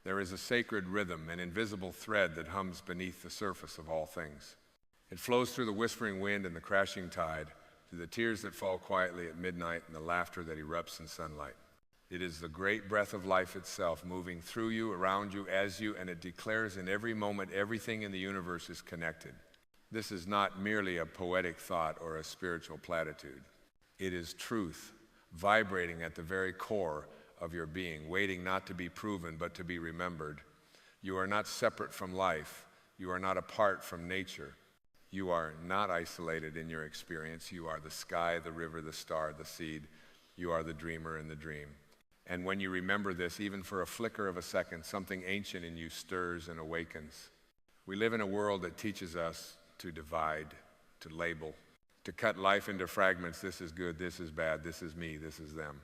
There is a sacred rhythm, an invisible thread that hums beneath the surface of all things. It flows through the whispering wind and the crashing tide, through the tears that fall quietly at midnight and the laughter that erupts in sunlight. It is the great breath of life itself moving through you, around you, as you, and it declares in every moment everything in the universe is connected. This is not merely a poetic thought or a spiritual platitude. It is truth, vibrating at the very core of your being, waiting not to be proven but to be remembered. You are not separate from life. You are not apart from nature. You are not isolated in your experience. You are the sky, the river, the star, the seed. You are the dreamer in the dream. And when you remember this, even for a flicker of a second, something ancient in you stirs and awakens. We live in a world that teaches us to divide, to label, to cut life into fragments. This is good, this is bad, this is me, this is them.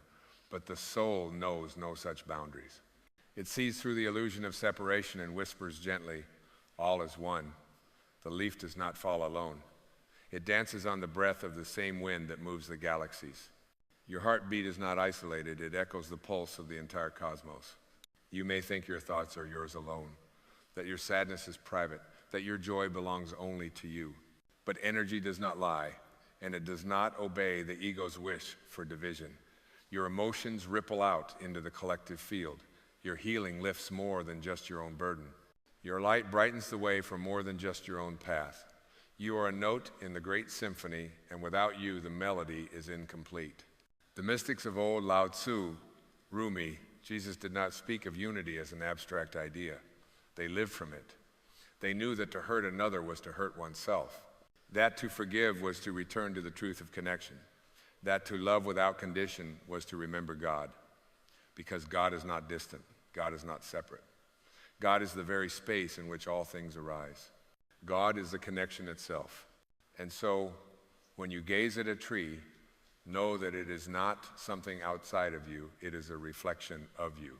But the soul knows no such boundaries. It sees through the illusion of separation and whispers gently, all is one. The leaf does not fall alone. It dances on the breath of the same wind that moves the galaxies. Your heartbeat is not isolated. It echoes the pulse of the entire cosmos. You may think your thoughts are yours alone, that your sadness is private, that your joy belongs only to you. But energy does not lie, and it does not obey the ego's wish for division. Your emotions ripple out into the collective field. Your healing lifts more than just your own burden. Your light brightens the way for more than just your own path. You are a note in the great symphony, and without you, the melody is incomplete. The mystics of old, Lao Tzu, Rumi, Jesus did not speak of unity as an abstract idea. They lived from it. They knew that to hurt another was to hurt oneself. That to forgive was to return to the truth of connection. That to love without condition was to remember God. Because God is not distant. God is not separate. God is the very space in which all things arise. God is the connection itself. And so, when you gaze at a tree, know that it is not something outside of you, it is a reflection of you.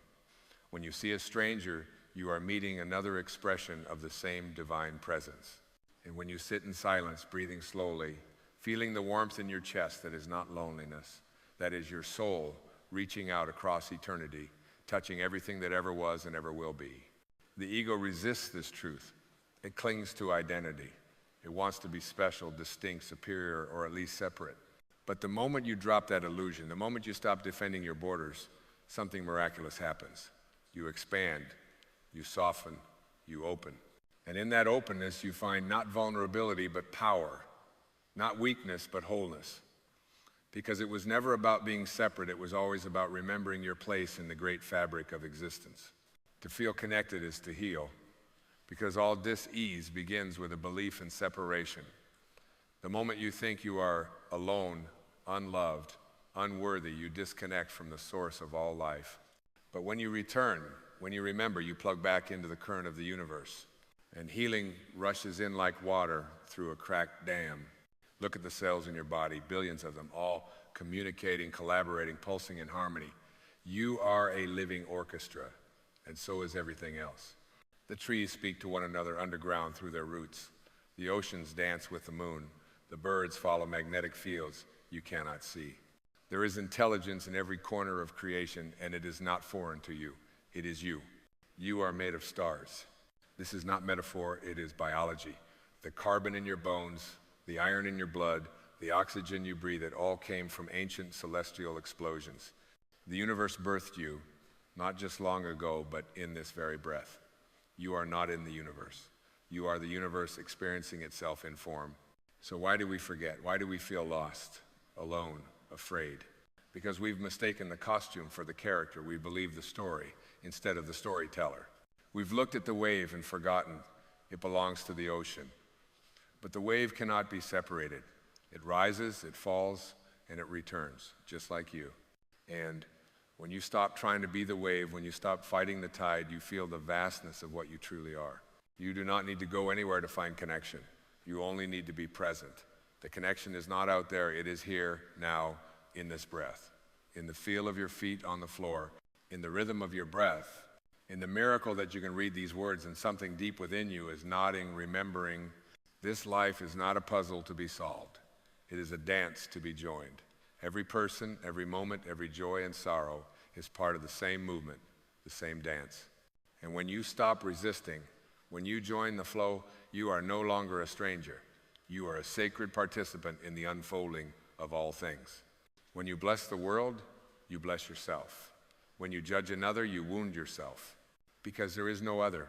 When you see a stranger, you are meeting another expression of the same divine presence. And when you sit in silence, breathing slowly, feeling the warmth in your chest that is not loneliness, that is your soul reaching out across eternity, touching everything that ever was and ever will be. The ego resists this truth. It clings to identity. It wants to be special, distinct, superior, or at least separate. But the moment you drop that illusion, the moment you stop defending your borders, something miraculous happens. You expand, you soften, you open. And in that openness, you find not vulnerability, but power. Not weakness, but wholeness. Because it was never about being separate, it was always about remembering your place in the great fabric of existence. To feel connected is to heal, because all dis-ease begins with a belief in separation. The moment you think you are alone, unloved, unworthy, you disconnect from the source of all life. But when you return, when you remember, you plug back into the current of the universe, and healing rushes in like water through a cracked dam. Look at the cells in your body, billions of them, all communicating, collaborating, pulsing in harmony. You are a living orchestra, and so is everything else. The trees speak to one another underground through their roots. The oceans dance with the moon. The birds follow magnetic fields you cannot see. There is intelligence in every corner of creation, and it is not foreign to you. It is you. You are made of stars. This is not metaphor, it is biology. The carbon in your bones, the iron in your blood, the oxygen you breathe, it all came from ancient celestial explosions. The universe birthed you, not just long ago, but in this very breath. You are not in the universe. You are the universe experiencing itself in form. So why do we forget? Why do we feel lost, alone, afraid? Because we've mistaken the costume for the character. We believe the story instead of the storyteller. We've looked at the wave and forgotten it belongs to the ocean. But the wave cannot be separated. It rises, it falls, and it returns, just like you. And when you stop trying to be the wave, when you stop fighting the tide, you feel the vastness of what you truly are. You do not need to go anywhere to find connection. You only need to be present. The connection is not out there, it is here, now, in this breath. In the feel of your feet on the floor, in the rhythm of your breath, in the miracle that you can read these words and something deep within you is nodding, remembering. This life is not a puzzle to be solved. It is a dance to be joined. Every person, every moment, every joy and sorrow is part of the same movement, the same dance. And when you stop resisting, when you join the flow, you are no longer a stranger. You are a sacred participant in the unfolding of all things. When you bless the world, you bless yourself. When you judge another, you wound yourself. Because there is no other.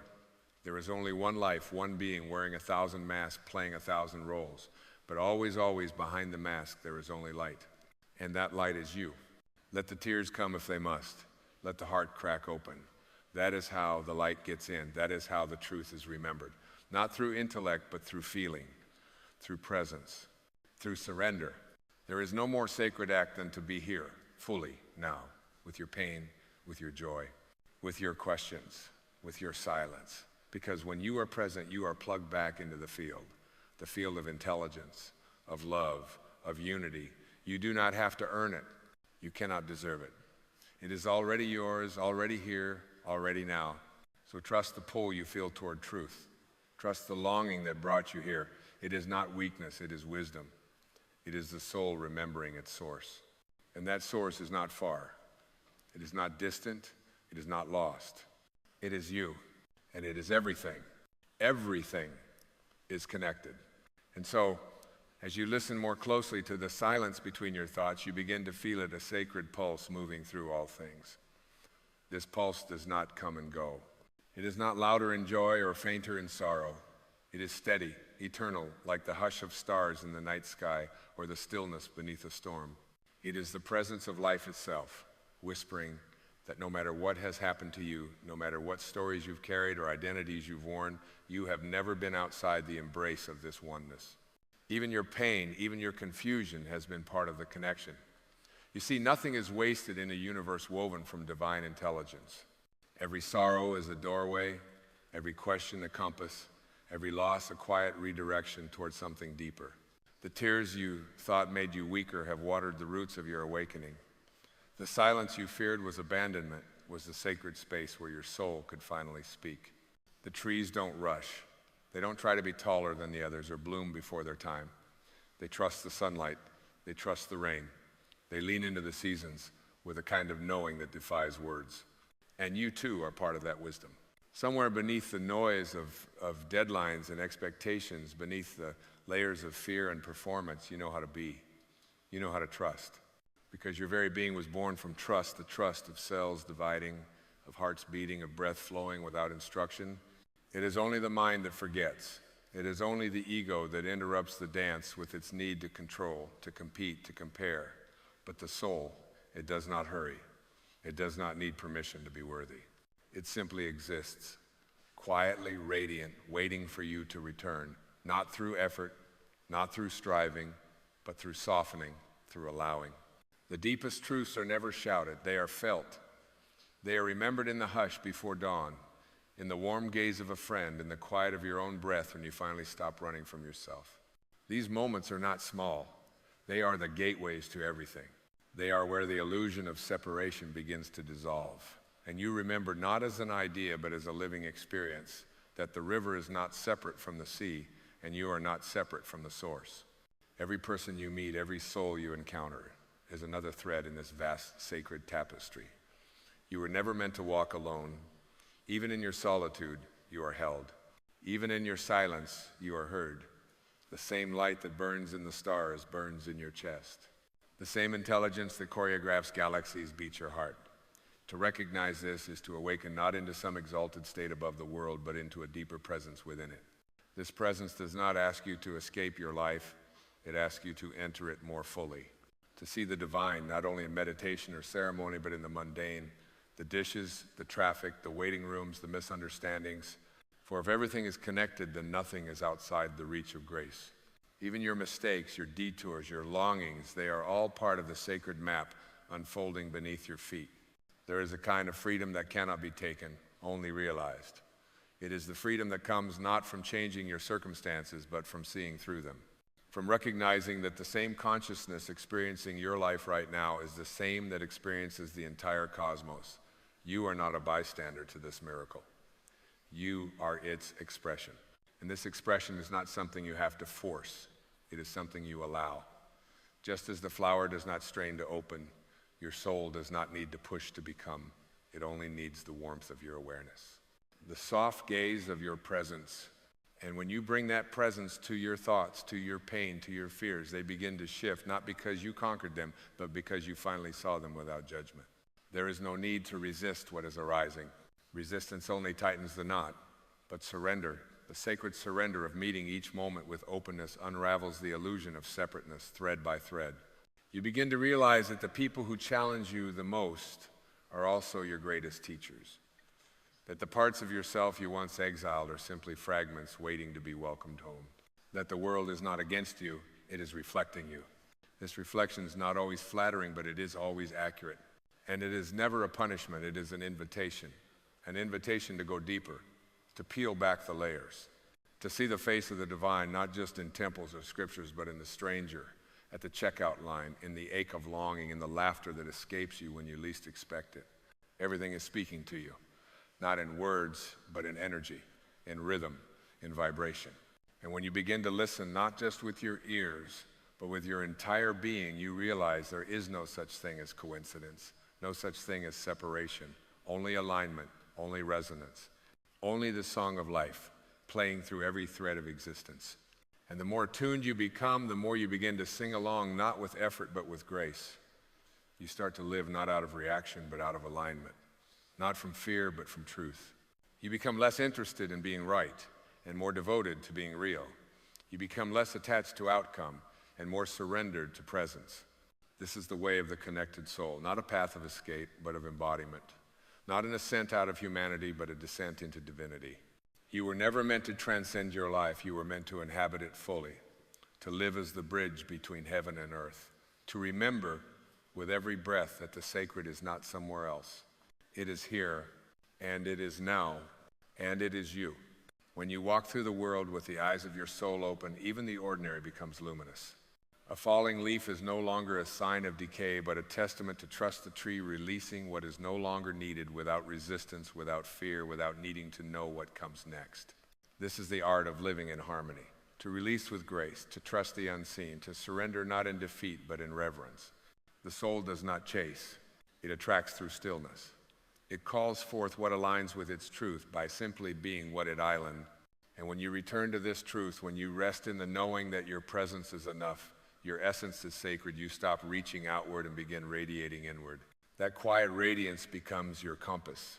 There is only one life, one being wearing 1,000 masks, playing 1,000 roles. But always, always behind the mask, there is only light. And that light is you. Let the tears come if they must. Let the heart crack open. That is how the light gets in. That is how the truth is remembered. Not through intellect, but through feeling, through presence, through surrender. There is no more sacred act than to be here, fully, now, with your pain, with your joy, with your questions, with your silence. Because when you are present, you are plugged back into the field of intelligence, of love, of unity. You do not have to earn it. You cannot deserve it. It is already yours, already here, already now. So trust the pull you feel toward truth. Trust the longing that brought you here. It is not weakness, it is wisdom. It is the soul remembering its source. And that source is not far. It is not distant. It is not lost. It is you. And it is everything. Everything is connected. And so, as you listen more closely to the silence between your thoughts, you begin to feel it, a sacred pulse moving through all things. This pulse does not come and go. It is not louder in joy or fainter in sorrow. It is steady, eternal, like the hush of stars in the night sky or the stillness beneath a storm. It is the presence of life itself, whispering that no matter what has happened to you, no matter what stories you've carried or identities you've worn, you have never been outside the embrace of this oneness. Even your pain, even your confusion has been part of the connection. You see, nothing is wasted in a universe woven from divine intelligence. Every sorrow is a doorway, every question a compass, every loss a quiet redirection towards something deeper. The tears you thought made you weaker have watered the roots of your awakening. The silence you feared was abandonment, was the sacred space where your soul could finally speak. The trees don't rush. They don't try to be taller than the others or bloom before their time. They trust the sunlight. They trust the rain. They lean into the seasons with a kind of knowing that defies words. And you too are part of that wisdom. Somewhere beneath the noise of deadlines and expectations, beneath the layers of fear and performance, you know how to be. You know how to trust. Because your very being was born from trust, the trust of cells dividing, of hearts beating, of breath flowing without instruction. It is only the mind that forgets. It is only the ego that interrupts the dance with its need to control, to compete, to compare. But the soul, it does not hurry. It does not need permission to be worthy. It simply exists, quietly radiant, waiting for you to return, not through effort, not through striving, but through softening, through allowing. The deepest truths are never shouted, they are felt. They are remembered in the hush before dawn, in the warm gaze of a friend, in the quiet of your own breath when you finally stop running from yourself. These moments are not small. They are the gateways to everything. They are where the illusion of separation begins to dissolve. And you remember not as an idea, but as a living experience, that the river is not separate from the sea, and you are not separate from the source. Every person you meet, every soul you encounter, is another thread in this vast sacred tapestry. You were never meant to walk alone. Even in your solitude, you are held. Even in your silence, you are heard. The same light that burns in the stars burns in your chest. The same intelligence that choreographs galaxies beats your heart. To recognize this is to awaken not into some exalted state above the world, but into a deeper presence within it. This presence does not ask you to escape your life. It asks you to enter it more fully. To see the divine, not only in meditation or ceremony, but in the mundane, the dishes, the traffic, the waiting rooms, the misunderstandings. For if everything is connected, then nothing is outside the reach of grace. Even your mistakes, your detours, your longings, they are all part of the sacred map unfolding beneath your feet. There is a kind of freedom that cannot be taken, only realized. It is the freedom that comes not from changing your circumstances, but from seeing through them. From recognizing that the same consciousness experiencing your life right now is the same that experiences the entire cosmos. You are not a bystander to this miracle. You are its expression. And this expression is not something you have to force. It is something you allow. Just as the flower does not strain to open, your soul does not need to push to become. It only needs the warmth of your awareness. the soft gaze of your presence. And when you bring that presence to your thoughts, to your pain, to your fears, they begin to shift, not because you conquered them, but because you finally saw them without judgment. There is no need to resist what is arising. Resistance only tightens the knot, but surrender, the sacred surrender of meeting each moment with openness, unravels the illusion of separateness, thread by thread. You begin to realize that the people who challenge you the most are also your greatest teachers. That the parts of yourself you once exiled are simply fragments waiting to be welcomed home. That the world is not against you, it is reflecting you. This reflection is not always flattering, but it is always accurate. And it is never a punishment, it is an invitation to go deeper, to peel back the layers, to see the face of the divine, not just in temples or scriptures, but in the stranger, at the checkout line, in the ache of longing, in the laughter that escapes you when you least expect it. Everything is speaking to you. Not in words, but in energy, in rhythm, in vibration. And when you begin to listen, not just with your ears, but with your entire being, you realize there is no such thing as coincidence, no such thing as separation, only alignment, only resonance, only the song of life playing through every thread of existence. And the more tuned you become, the more you begin to sing along, not with effort, but with grace. You start to live not out of reaction, but out of alignment. Not from fear, but from truth. You become less interested in being right and more devoted to being real. You become less attached to outcome and more surrendered to presence. This is the way of the connected soul, not a path of escape, but of embodiment. Not an ascent out of humanity, but a descent into divinity. You were never meant to transcend your life. You were meant to inhabit it fully, to live as the bridge between heaven and earth, to remember with every breath that the sacred is not somewhere else. It is here, and it is now, and it is you. When you walk through the world with the eyes of your soul open, even the ordinary becomes luminous. A falling leaf is no longer a sign of decay, but a testament to trust the tree releasing what is no longer needed without resistance, without fear, without needing to know what comes next. This is the art of living in harmony, to release with grace, to trust the unseen, to surrender not in defeat, but in reverence. The soul does not chase. It attracts through stillness. It calls forth what aligns with its truth by simply being what it island. And when you return to this truth, when you rest in the knowing that your presence is enough, your essence is sacred, you stop reaching outward and begin radiating inward. That quiet radiance becomes your compass,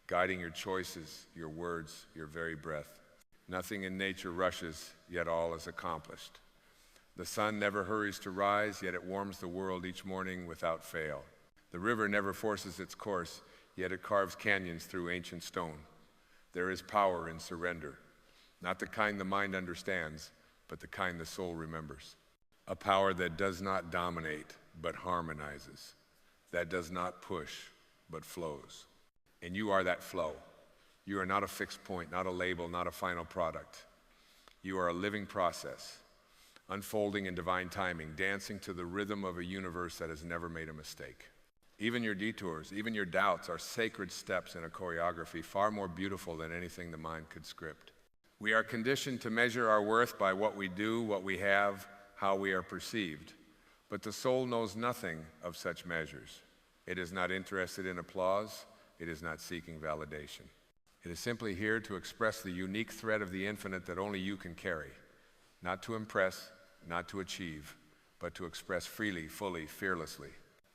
guiding your choices, your words, your very breath. Nothing in nature rushes, yet all is accomplished. The sun never hurries to rise, yet it warms the world each morning without fail. The river never forces its course, yet it carves canyons through ancient stone. There is power in surrender, not the kind the mind understands, but the kind the soul remembers. A power that does not dominate, but harmonizes, that does not push, but flows. And you are that flow. You are not a fixed point, not a label, not a final product. You are a living process, unfolding in divine timing, dancing to the rhythm of a universe that has never made a mistake. Even your detours, even your doubts are sacred steps in a choreography far more beautiful than anything the mind could script. We are conditioned to measure our worth by what we do, what we have, how we are perceived. But the soul knows nothing of such measures. It is not interested in applause. It is not seeking validation. It is simply here to express the unique thread of the infinite that only you can carry. Not to impress, not to achieve, but to express freely, fully, fearlessly.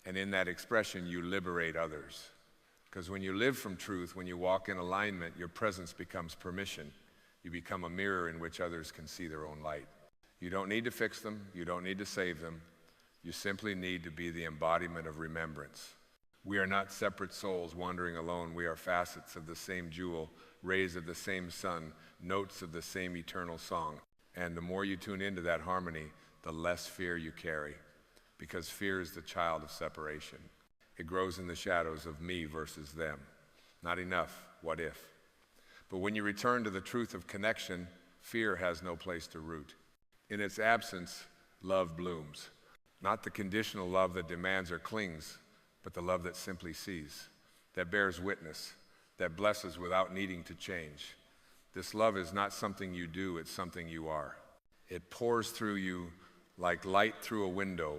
And in that expression, you liberate others. Because when you live from truth, when you walk in alignment, your presence becomes permission. You become a mirror in which others can see their own light. You don't need to fix them. You don't need to save them. You simply need to be the embodiment of remembrance. We are not separate souls wandering alone. We are facets of the same jewel, rays of the same sun, notes of the same eternal song. And the more you tune into that harmony, the less fear you carry. Because fear is the child of separation. It grows in the shadows of me versus them. Not enough, what if? But when you return to the truth of connection, fear has no place to root. In its absence, love blooms. Not the conditional love that demands or clings, but the love that simply sees, that bears witness, that blesses without needing to change. This love is not something you do, it's something you are. It pours through you like light through a window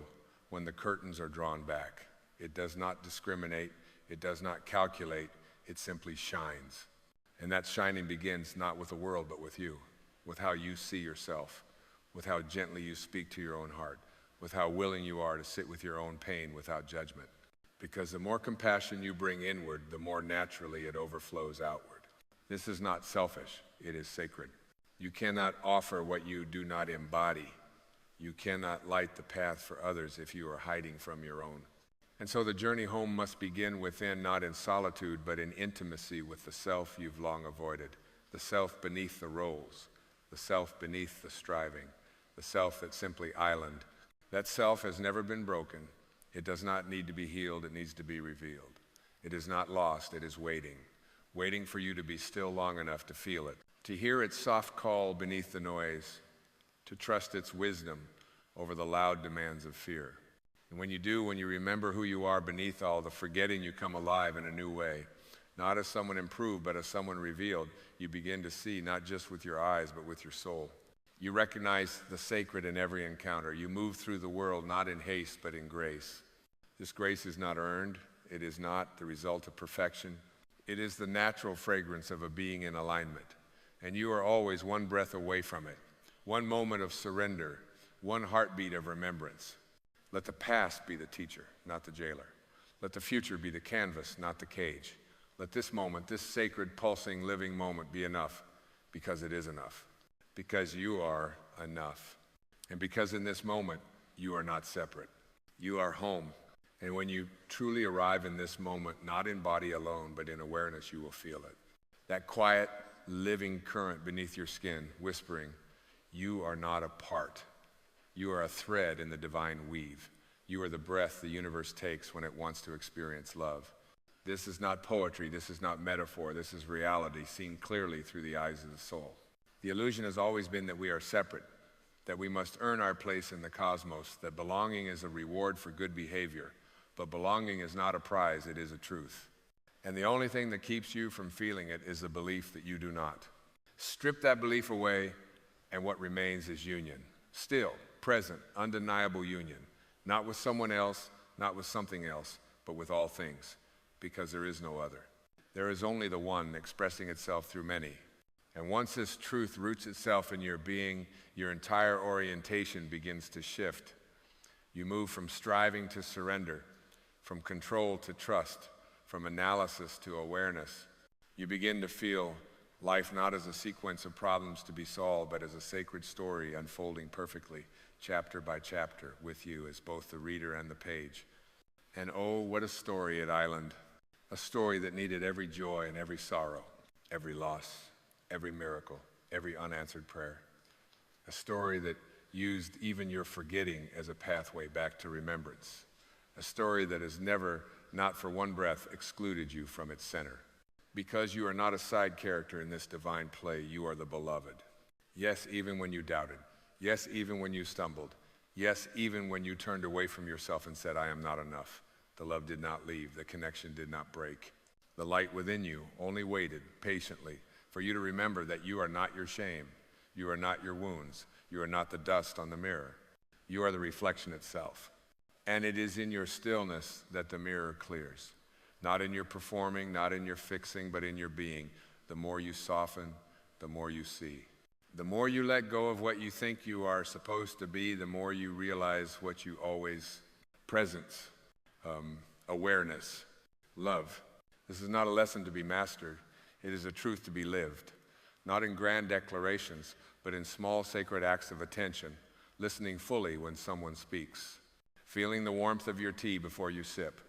when the curtains are drawn back. It does not discriminate, it does not calculate, it simply shines. And that shining begins not with the world, but with you, with how you see yourself, with how gently you speak to your own heart, with how willing you are to sit with your own pain without judgment. Because the more compassion you bring inward, the more naturally it overflows outward. This is not selfish, it is sacred. You cannot offer what you do not embody. You cannot light the path for others if you are hiding from your own. And so the journey home must begin within, not in solitude, but in intimacy with the self you've long avoided, the self beneath the roles, the self beneath the striving, the self that's simply island. That self has never been broken. It does not need to be healed, it needs to be revealed. It is not lost, it is waiting, waiting for you to be still long enough to feel it, to hear its soft call beneath the noise, to trust its wisdom over the loud demands of fear. And when you do, when you remember who you are beneath all the forgetting, you come alive in a new way. Not as someone improved, but as someone revealed. You begin to see, not just with your eyes, but with your soul. You recognize the sacred in every encounter. You move through the world, not in haste, but in grace. This grace is not earned. It is not the result of perfection. It is the natural fragrance of a being in alignment. And you are always one breath away from it, one moment of surrender, one heartbeat of remembrance. Let the past be the teacher, not the jailer. Let the future be the canvas, not the cage. Let this moment, this sacred, pulsing, living moment be enough, because it is enough. Because you are enough. And because in this moment, you are not separate. You are home. And when you truly arrive in this moment, not in body alone, but in awareness, you will feel it. That quiet, living current beneath your skin, whispering, you are not a part. You are a thread in the divine weave. You are the breath the universe takes when it wants to experience love. This is not poetry, this is not metaphor, this is reality seen clearly through the eyes of the soul. The illusion has always been that we are separate, that we must earn our place in the cosmos, that belonging is a reward for good behavior, but belonging is not a prize, it is a truth. And the only thing that keeps you from feeling it is the belief that you do not. Strip that belief away, and what remains is union. Still, present, undeniable union, not with someone else, not with something else, but with all things, because there is no other. There is only the one expressing itself through many. And once this truth roots itself in your being, your entire orientation begins to shift. You move from striving to surrender, from control to trust, from analysis to awareness. You begin to feel life not as a sequence of problems to be solved, but as a sacred story unfolding perfectly, chapter by chapter, with you as both the reader and the page. And oh, what a story at Island. A story that needed every joy and every sorrow, every loss, every miracle, every unanswered prayer. A story that used even your forgetting as a pathway back to remembrance. A story that has never, not for one breath, excluded you from its center. Because you are not a side character in this divine play, you are the beloved. Yes, even when you doubted. Yes, even when you stumbled. Yes, even when you turned away from yourself and said, I am not enough. The love did not leave. The connection did not break. The light within you only waited patiently for you to remember that you are not your shame. You are not your wounds. You are not the dust on the mirror. You are the reflection itself. And it is in your stillness that the mirror clears. Not in your performing, not in your fixing, but in your being. The more you soften, the more you see. The more you let go of what you think you are supposed to be, the more you realize what you always presence, awareness, love. This is not a lesson to be mastered. It is a truth to be lived. Not in grand declarations, but in small sacred acts of attention, listening fully when someone speaks, feeling the warmth of your tea before you sip,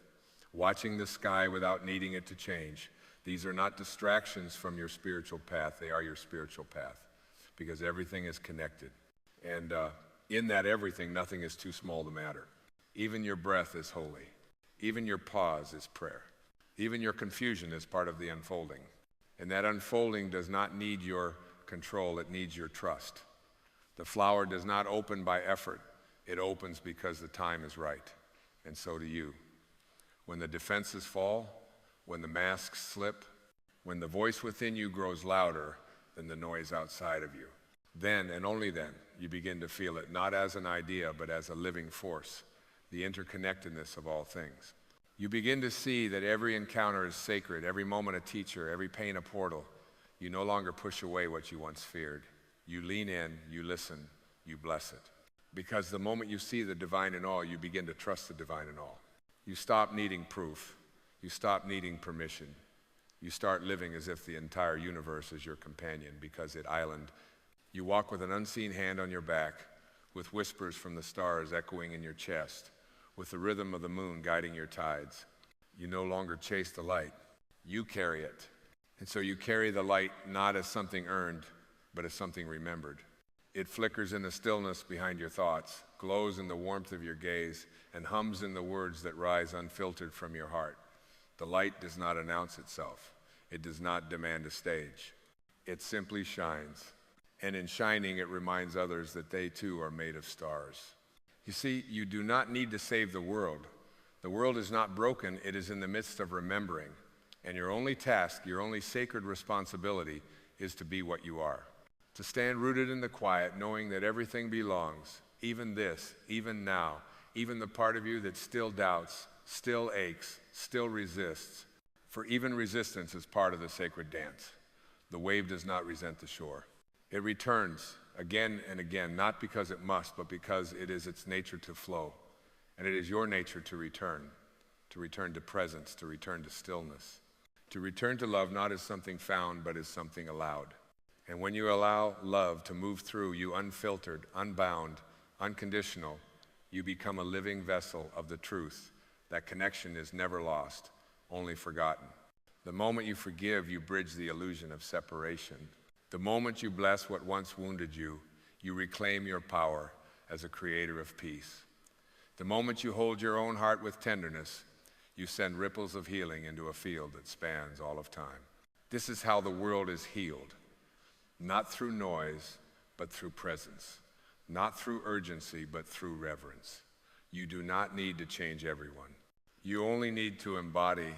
watching the sky without needing it to change. These are not distractions from your spiritual path. They are your spiritual path, because everything is connected. And in that everything, nothing is too small to matter. Even your breath is holy. Even your pause is prayer. Even your confusion is part of the unfolding. And that unfolding does not need your control, it needs your trust. The flower does not open by effort. It opens because the time is right. And so do you. When the defenses fall, when the masks slip, when the voice within you grows louder than the noise outside of you, then and only then you begin to feel it, not as an idea, but as a living force, the interconnectedness of all things. You begin to see that every encounter is sacred, every moment a teacher, every pain a portal. You no longer push away what you once feared. You lean in, you listen, you bless it. Because the moment you see the divine in all, you begin to trust the divine in all. You stop needing proof. You stop needing permission. You start living as if the entire universe is your companion because it island. You walk with an unseen hand on your back, with whispers from the stars echoing in your chest, with the rhythm of the moon guiding your tides. You no longer chase the light. You carry it. And so you carry the light not as something earned, but as something remembered. It flickers in the stillness behind your thoughts, glows in the warmth of your gaze, and hums in the words that rise unfiltered from your heart. The light does not announce itself. It does not demand a stage. It simply shines. And in shining, it reminds others that they too are made of stars. You see, you do not need to save the world. The world is not broken. It is in the midst of remembering. And your only task, your only sacred responsibility is to be what you are. To stand rooted in the quiet, knowing that everything belongs, even this, even now, even the part of you that still doubts, still aches, still resists. For even resistance is part of the sacred dance. The wave does not resent the shore. It returns again and again, not because it must, but because it is its nature to flow. And it is your nature to return to presence, to return to stillness, to return to love not as something found, but as something allowed. And when you allow love to move through you unfiltered, unbound, unconditional, you become a living vessel of the truth. That connection is never lost, only forgotten. The moment you forgive, you bridge the illusion of separation. The moment you bless what once wounded you, you reclaim your power as a creator of peace. The moment you hold your own heart with tenderness, you send ripples of healing into a field that spans all of time. This is how the world is healed. Not through noise, but through presence. Not through urgency, but through reverence. You do not need to change everyone. You only need to embody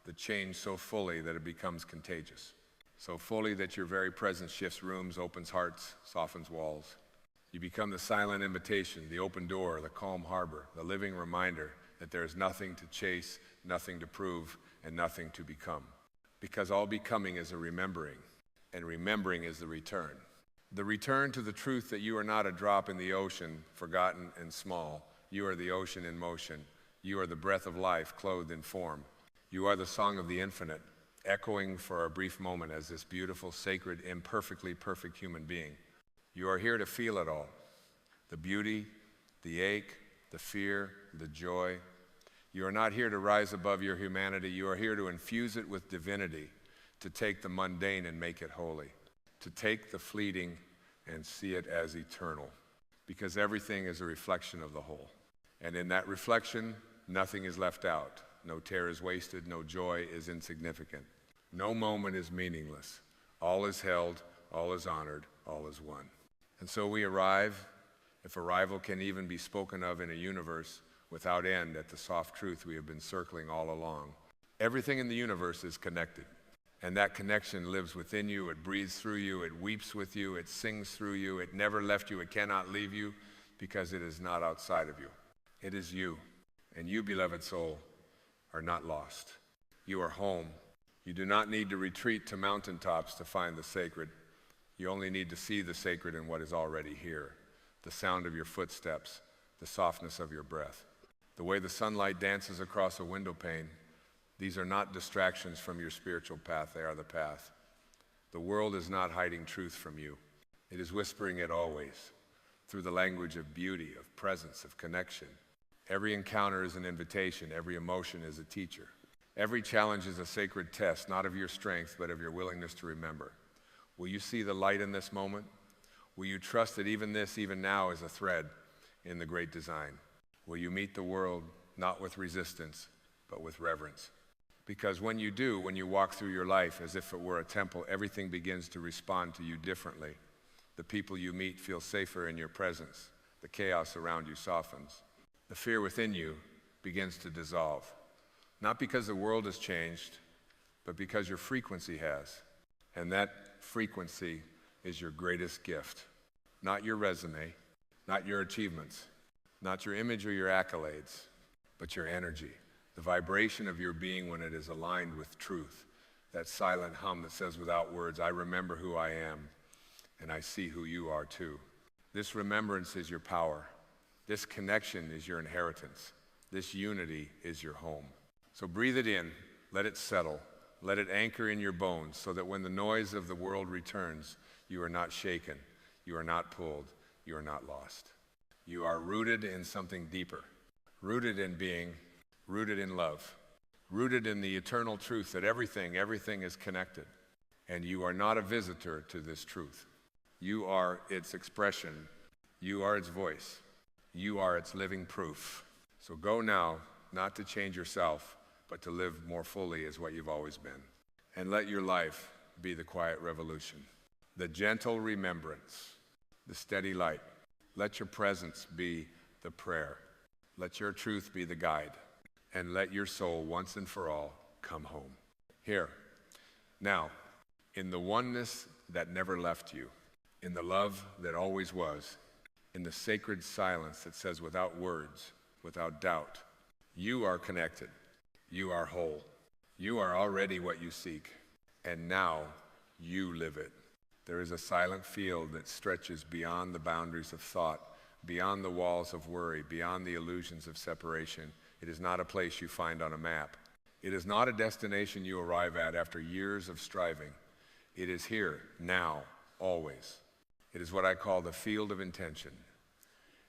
the change so fully that it becomes contagious. So fully that your very presence shifts rooms, opens hearts, softens walls. You become the silent invitation, the open door, the calm harbor, the living reminder that there is nothing to chase, nothing to prove, and nothing to become. Because all becoming is a remembering, and remembering is the return. The return to the truth that you are not a drop in the ocean, forgotten and small. You are the ocean in motion. You are the breath of life clothed in form. You are the song of the infinite, echoing for a brief moment as this beautiful, sacred, imperfectly perfect human being. You are here to feel it all. The beauty, the ache, the fear, the joy. You are not here to rise above your humanity. You are here to infuse it with divinity, to take the mundane and make it holy, to take the fleeting and see it as eternal, because everything is a reflection of the whole. And in that reflection, nothing is left out. No tear is wasted, no joy is insignificant. No moment is meaningless. All is held, all is honored, all is one. And so we arrive, if arrival can even be spoken of in a universe without end, at the soft truth we have been circling all along. Everything in the universe is connected. And that connection lives within you, it breathes through you, it weeps with you, it sings through you, it never left you, it cannot leave you, because it is not outside of you. It is you. And you, beloved soul, are not lost. You are home. You do not need to retreat to mountaintops to find the sacred. You only need to see the sacred in what is already here. The sound of your footsteps, the softness of your breath. The way the sunlight dances across a window pane. These are not distractions from your spiritual path, they are the path. The world is not hiding truth from you. It is whispering it always, through the language of beauty, of presence, of connection. Every encounter is an invitation, every emotion is a teacher. Every challenge is a sacred test, not of your strength, but of your willingness to remember. Will you see the light in this moment? Will you trust that even this, even now, is a thread in the great design? Will you meet the world not with resistance, but with reverence? Because when you do, when you walk through your life as if it were a temple, everything begins to respond to you differently. The people you meet feel safer in your presence. The chaos around you softens. The fear within you begins to dissolve. Not because the world has changed, but because your frequency has. And that frequency is your greatest gift. Not your resume, not your achievements, not your image or your accolades, but your energy. The vibration of your being when it is aligned with truth. that silent hum that says without words, I remember who I am, and I see who you are too. This remembrance is your power. This connection is your inheritance. This unity is your home. So breathe it in, let it settle, let it anchor in your bones so that when the noise of the world returns, you are not shaken, you are not pulled, you are not lost. You are rooted in something deeper, rooted in being, rooted in love, rooted in the eternal truth that everything is connected. And you are not a visitor to this truth. You are its expression. You are its voice. You are its living proof. So go now, not to change yourself, but to live more fully as what you've always been. And let your life be the quiet revolution, the gentle remembrance, the steady light. Let your presence be the prayer. Let your truth be the guide. And let your soul once and for all come home. Here, now, in the oneness that never left you, in the love that always was, in the sacred silence that says without words, without doubt, you are connected, you are whole, you are already what you seek, and now you live it. There is a silent field that stretches beyond the boundaries of thought, beyond the walls of worry, beyond the illusions of separation. It is not a place you find on a map. It is not a destination you arrive at after years of striving. It is here, now, always. It is what I call the field of intention,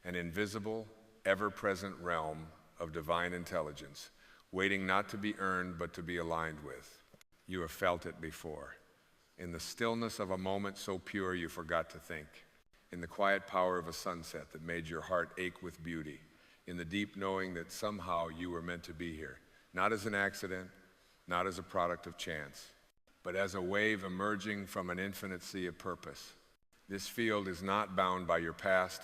an invisible, ever-present realm of divine intelligence, waiting not to be earned but to be aligned with. You have felt it before. In the stillness of a moment so pure you forgot to think. In the quiet power of a sunset that made your heart ache with beauty. In the deep knowing that somehow you were meant to be here. Not as an accident, not as a product of chance, but as a wave emerging from an infinite sea of purpose. This field is not bound by your past.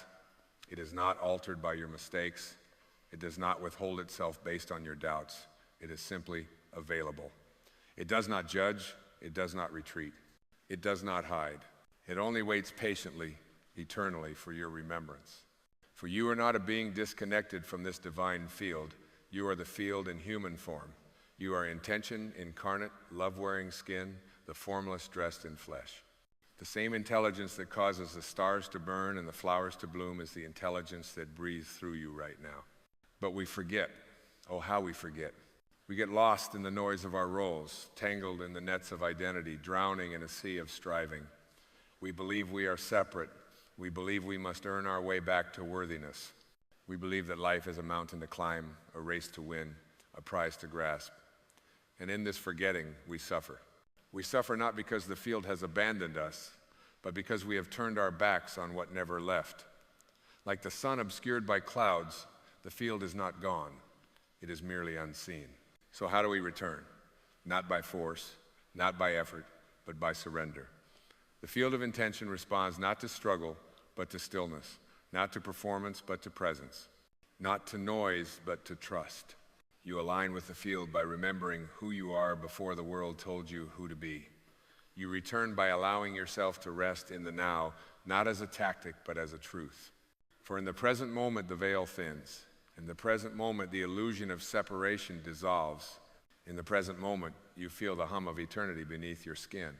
It is not altered by your mistakes. It does not withhold itself based on your doubts. It is simply available. It does not judge. It does not retreat. It does not hide. It only waits patiently, eternally for your remembrance. For you are not a being disconnected from this divine field. You are the field in human form. You are intention incarnate, love-wearing skin, the formless dressed in flesh. The same intelligence that causes the stars to burn and the flowers to bloom is the intelligence that breathes through you right now. But we forget. Oh, how we forget. We get lost in the noise of our roles, tangled in the nets of identity, drowning in a sea of striving. We believe we are separate. We believe we must earn our way back to worthiness. We believe that life is a mountain to climb, a race to win, a prize to grasp. And in this forgetting, we suffer. We suffer not because the field has abandoned us, but because we have turned our backs on what never left. Like the sun obscured by clouds, the field is not gone. It is merely unseen. So how do we return? Not by force, not by effort, but by surrender. The field of intention responds not to struggle, but to stillness, not to performance, but to presence, not to noise, but to trust. You align with the field by remembering who you are before the world told you who to be. You return by allowing yourself to rest in the now, not as a tactic, but as a truth. For in the present moment, the veil thins. In the present moment, the illusion of separation dissolves. In the present moment, you feel the hum of eternity beneath your skin.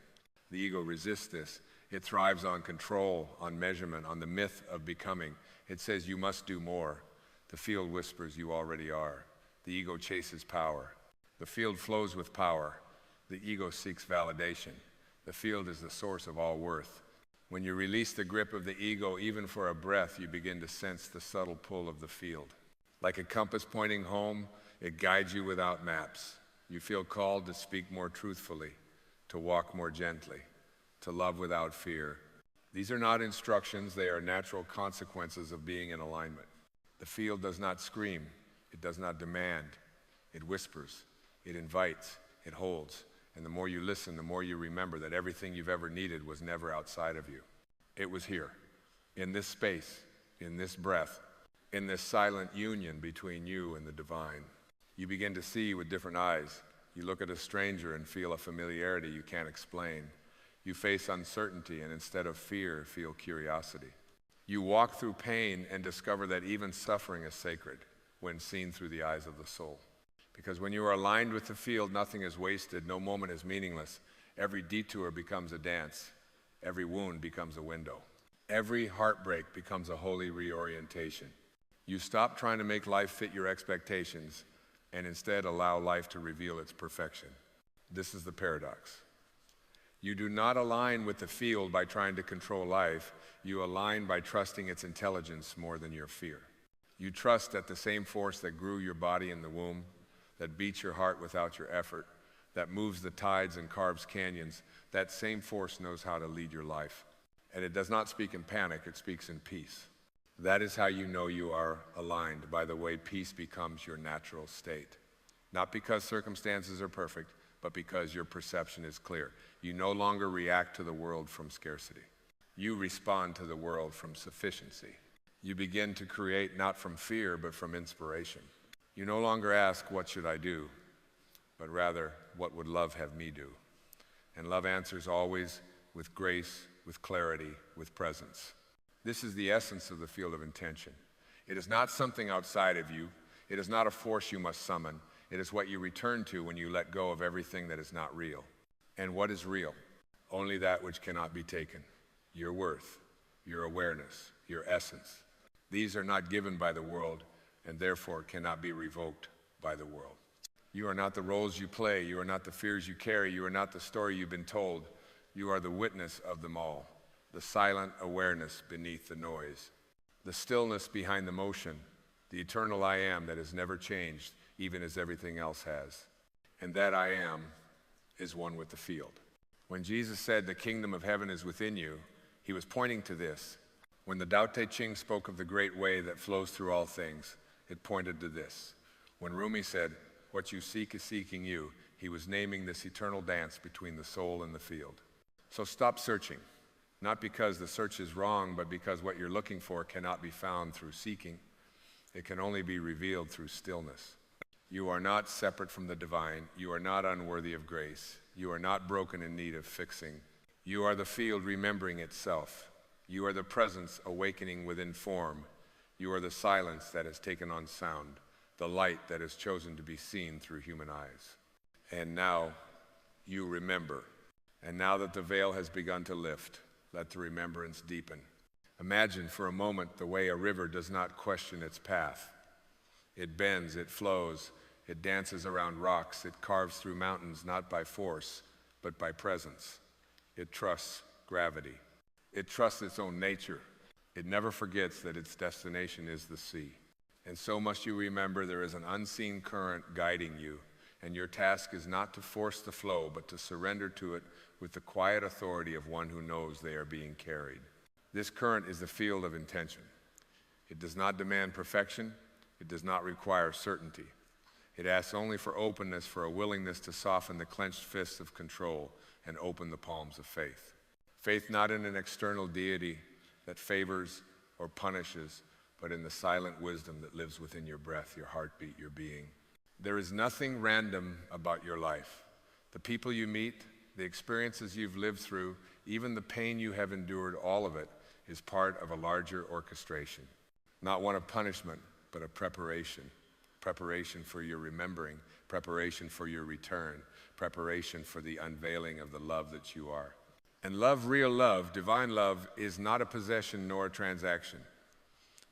The ego resists this. It thrives on control, on measurement, on the myth of becoming. It says you must do more. The field whispers you already are. The ego chases power. The field flows with power. The ego seeks validation. The field is the source of all worth. When you release the grip of the ego, even for a breath, you begin to sense the subtle pull of the field. Like a compass pointing home, it guides you without maps. You feel called to speak more truthfully, to walk more gently, to love without fear. These are not instructions, they are natural consequences of being in alignment. The field does not scream, it does not demand, it whispers, it invites, it holds. And the more you listen, the more you remember that everything you've ever needed was never outside of you. It was here, in this space, in this breath, in this silent union between you and the divine. You begin to see with different eyes. You look at a stranger and feel a familiarity you can't explain. You face uncertainty and instead of fear, feel curiosity. You walk through pain and discover that even suffering is sacred when seen through the eyes of the soul. Because when you are aligned with the field, nothing is wasted, no moment is meaningless. Every detour becomes a dance. Every wound becomes a window. Every heartbreak becomes a holy reorientation. You stop trying to make life fit your expectations and instead allow life to reveal its perfection. This is the paradox. You do not align with the field by trying to control life. You align by trusting its intelligence more than your fear. You trust that the same force that grew your body in the womb, that beats your heart without your effort, that moves the tides and carves canyons, that same force knows how to lead your life. And it does not speak in panic, it speaks in peace. That is how you know you are aligned, by the way peace becomes your natural state. Not because circumstances are perfect, but because your perception is clear. You no longer react to the world from scarcity. You respond to the world from sufficiency. You begin to create not from fear, but from inspiration. You no longer ask, what should I do? But rather, what would love have me do? And love answers always with grace, with clarity, with presence. This is the essence of the field of intention. It is not something outside of you. It is not a force you must summon. It is what you return to when you let go of everything that is not real. And what is real? Only that which cannot be taken. Your worth, your awareness, your essence. These are not given by the world and therefore cannot be revoked by the world. You are not the roles you play. You are not the fears you carry. You are not the story you've been told. You are the witness of them all. The silent awareness beneath the noise. The stillness behind the motion. The eternal I am that has never changed, even as everything else has. And that I am is one with the field. When Jesus said the kingdom of heaven is within you, he was pointing to this. When the Tao Te Ching spoke of the great way that flows through all things, it pointed to this. When Rumi said, what you seek is seeking you, he was naming this eternal dance between the soul and the field. So stop searching, not because the search is wrong, but because what you're looking for cannot be found through seeking. It can only be revealed through stillness. You are not separate from the divine. You are not unworthy of grace. You are not broken in need of fixing. You are the field remembering itself. You are the presence awakening within form. You are the silence that has taken on sound, the light that has chosen to be seen through human eyes. And now you remember. And now that the veil has begun to lift, let the remembrance deepen. Imagine for a moment the way a river does not question its path. It bends, it flows, it dances around rocks, it carves through mountains not by force, but by presence. It trusts gravity. It trusts its own nature. It never forgets that its destination is the sea. And so must you remember there is an unseen current guiding you, and your task is not to force the flow, but to surrender to it with the quiet authority of one who knows they are being carried. This current is the field of intention. It does not demand perfection. It does not require certainty. It asks only for openness, for a willingness to soften the clenched fists of control and open the palms of faith. Faith not in an external deity that favors or punishes, but in the silent wisdom that lives within your breath, your heartbeat, your being. There is nothing random about your life. The people you meet, the experiences you've lived through, even the pain you have endured, all of it is part of a larger orchestration. Not one of punishment, but a preparation. Preparation for your remembering, preparation for your return, preparation for the unveiling of the love that you are. And love, real love, divine love, is not a possession nor a transaction.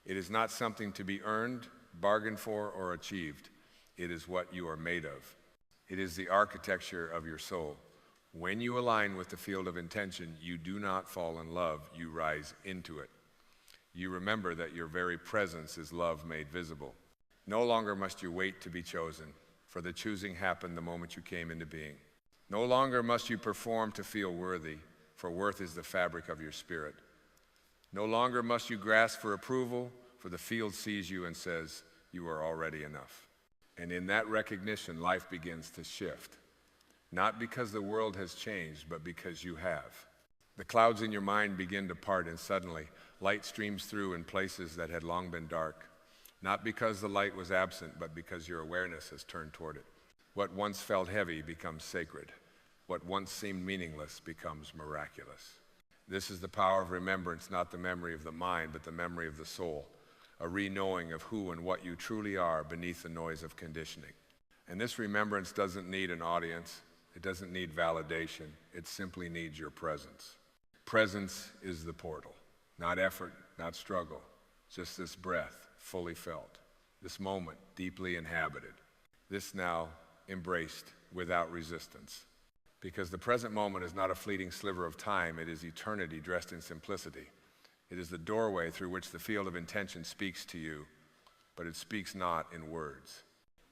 It is not something to be earned, bargained for, or achieved. It is what you are made of. It is the architecture of your soul. When you align with the field of intention, you do not fall in love, you rise into it. You remember that your very presence is love made visible. No longer must you wait to be chosen, for the choosing happened the moment you came into being. No longer must you perform to feel worthy, for worth is the fabric of your spirit. No longer must you grasp for approval, for the field sees you and says, you are already enough. And in that recognition, life begins to shift. Not because the world has changed, but because you have. The clouds in your mind begin to part, and suddenly, light streams through in places that had long been dark. Not because the light was absent, but because your awareness has turned toward it. What once felt heavy becomes sacred. What once seemed meaningless becomes miraculous. This is the power of remembrance, not the memory of the mind, but the memory of the soul. A re-knowing of who and what you truly are beneath the noise of conditioning. And this remembrance doesn't need an audience. It doesn't need validation. It simply needs your presence. Presence is the portal. Not effort, not struggle. Just this breath, fully felt. This moment, deeply inhabited. This now embraced without resistance. Because the present moment is not a fleeting sliver of time. It is eternity dressed in simplicity. It is the doorway through which the field of intention speaks to you, but it speaks not in words.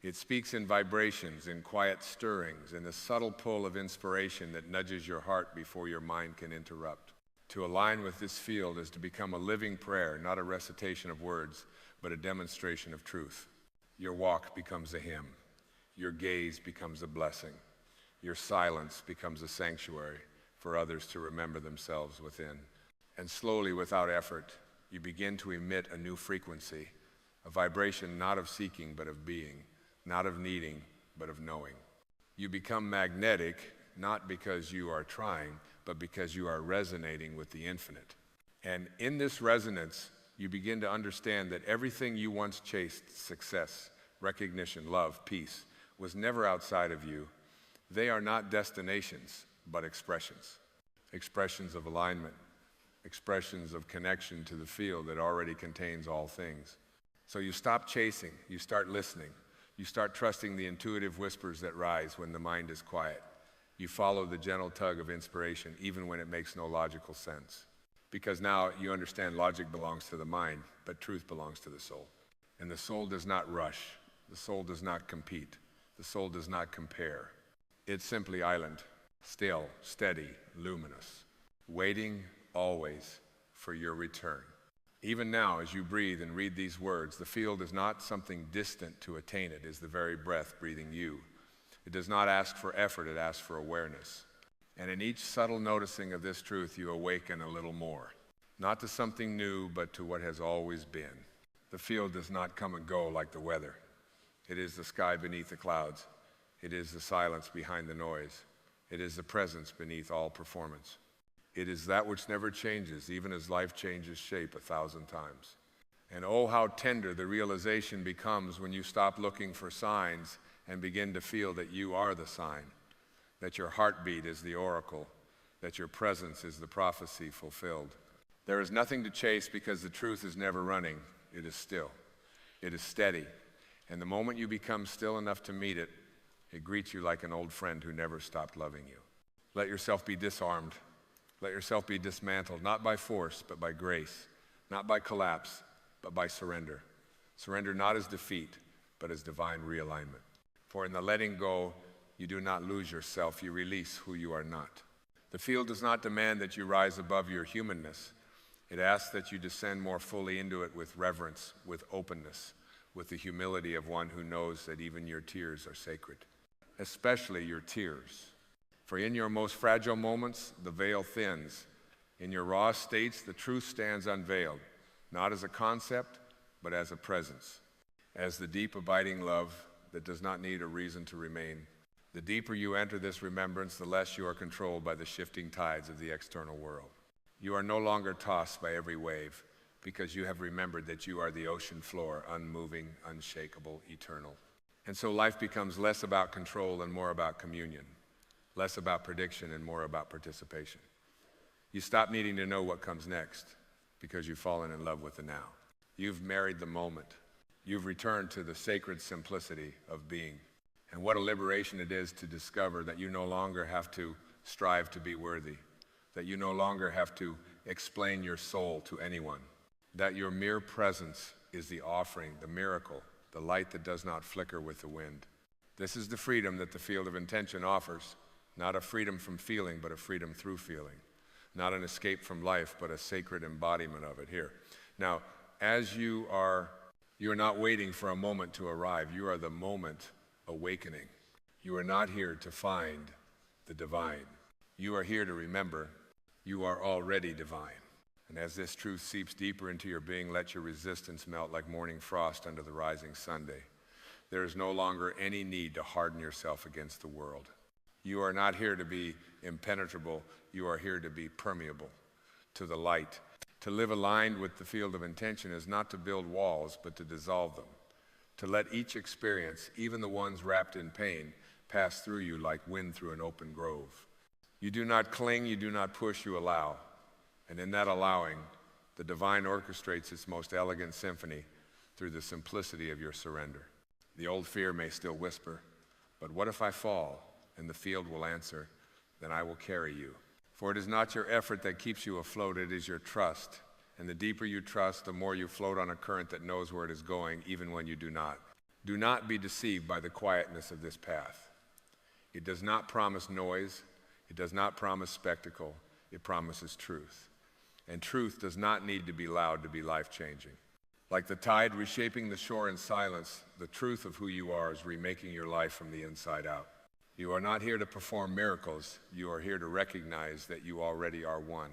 It speaks in vibrations, in quiet stirrings, in the subtle pull of inspiration that nudges your heart before your mind can interrupt. To align with this field is to become a living prayer, not a recitation of words, but a demonstration of truth. Your walk becomes a hymn. Your gaze becomes a blessing. Your silence becomes a sanctuary for others to remember themselves within. And slowly, without effort, you begin to emit a new frequency, a vibration not of seeking but of being, not of needing but of knowing. You become magnetic, not because you are trying, but because you are resonating with the infinite. And in this resonance, you begin to understand that everything you once chased, success, recognition, love, peace, was never outside of you. They are not destinations, but expressions. Expressions of alignment, expressions of connection to the field that already contains all things. So you stop chasing, you start listening. You start trusting the intuitive whispers that rise when the mind is quiet. You follow the gentle tug of inspiration, even when it makes no logical sense. Because now you understand logic belongs to the mind, but truth belongs to the soul. And the soul does not rush. The soul does not compete. The soul does not compare. It's simply island, still, steady, luminous, waiting always for your return. Even now, as you breathe and read these words, the field is not something distant to attain. It is the very breath breathing you. It does not ask for effort, it asks for awareness. And in each subtle noticing of this truth, you awaken a little more. Not to something new, but to what has always been. The field does not come and go like the weather. It is the sky beneath the clouds. It is the silence behind the noise. It is the presence beneath all performance. It is that which never changes, even as life changes shape 1,000 times. And oh, how tender the realization becomes when you stop looking for signs and begin to feel that you are the sign, that your heartbeat is the oracle, that your presence is the prophecy fulfilled. There is nothing to chase because the truth is never running. It is still. It is steady. And the moment you become still enough to meet it, it greets you like an old friend who never stopped loving you. Let yourself be disarmed. Let yourself be dismantled, not by force, but by grace, not by collapse, but by surrender. Surrender not as defeat, but as divine realignment. For in the letting go, you do not lose yourself, you release who you are not. The field does not demand that you rise above your humanness. It asks that you descend more fully into it with reverence, with openness, with the humility of one who knows that even your tears are sacred, especially your tears. For in your most fragile moments, the veil thins. In your raw states, the truth stands unveiled, not as a concept, but as a presence, as the deep abiding love that does not need a reason to remain. The deeper you enter this remembrance, the less you are controlled by the shifting tides of the external world. You are no longer tossed by every wave, because you have remembered that you are the ocean floor, unmoving, unshakable, eternal. And so life becomes less about control and more about communion. Less about prediction and more about participation. You stop needing to know what comes next because you've fallen in love with the now. You've married the moment. You've returned to the sacred simplicity of being. And what a liberation it is to discover that you no longer have to strive to be worthy, that you no longer have to explain your soul to anyone, that your mere presence is the offering, the miracle, the light that does not flicker with the wind. This is the freedom that the field of intention offers. Not a freedom from feeling, but a freedom through feeling. Not an escape from life, but a sacred embodiment of it here. Now, as you are not waiting for a moment to arrive. You are the moment awakening. You are not here to find the divine. You are here to remember you are already divine. And as this truth seeps deeper into your being, let your resistance melt like morning frost under the rising Sunday. There is no longer any need to harden yourself against the world. You are not here to be impenetrable. You are here to be permeable to the light. To live aligned with the field of intention is not to build walls, but to dissolve them. to let each experience, even the ones wrapped in pain, pass through you like wind through an open grove. You do not cling, you do not push, you allow. And in that allowing, the divine orchestrates its most elegant symphony through the simplicity of your surrender. The old fear may still whisper, but what if I fall? And the field will answer, then I will carry you. For it is not your effort that keeps you afloat, it is your trust. And the deeper you trust, the more you float on a current that knows where it is going, even when you do not. Do not be deceived by the quietness of this path. It does not promise noise. It does not promise spectacle. It promises truth. And truth does not need to be loud to be life-changing. Like the tide reshaping the shore in silence, the truth of who you are is remaking your life from the inside out. You are not here to perform miracles. You are here to recognize that you already are one.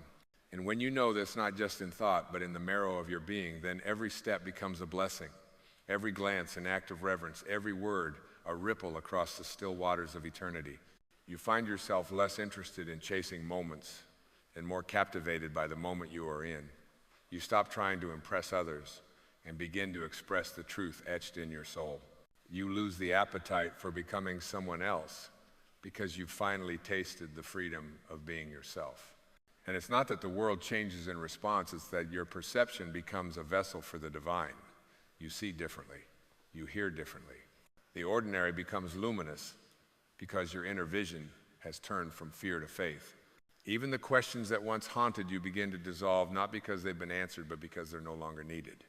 And when you know this, not just in thought, but in the marrow of your being, then every step becomes a blessing. Every glance an act of reverence, every word a ripple across the still waters of eternity. You find yourself less interested in chasing moments and more captivated by the moment you are in. You stop trying to impress others and begin to express the truth etched in your soul. You lose the appetite for becoming someone else because you've finally tasted the freedom of being yourself. And it's not that the world changes in response, it's that your perception becomes a vessel for the divine. You see differently. You hear differently. The ordinary becomes luminous because your inner vision has turned from fear to faith. Even the questions that once haunted you begin to dissolve, not because they've been answered, but because they're no longer needed.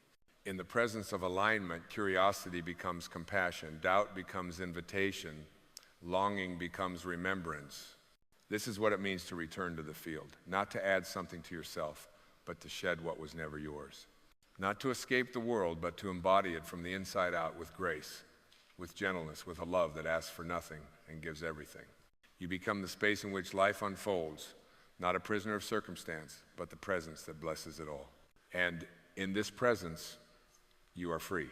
In the presence of alignment, curiosity becomes compassion, doubt becomes invitation, longing becomes remembrance. This is what it means to return to the field, not to add something to yourself, but to shed what was never yours. Not to escape the world, but to embody it from the inside out with grace, with gentleness, with a love that asks for nothing and gives everything. You become the space in which life unfolds, not a prisoner of circumstance, but the presence that blesses it all. And in this presence, you are free.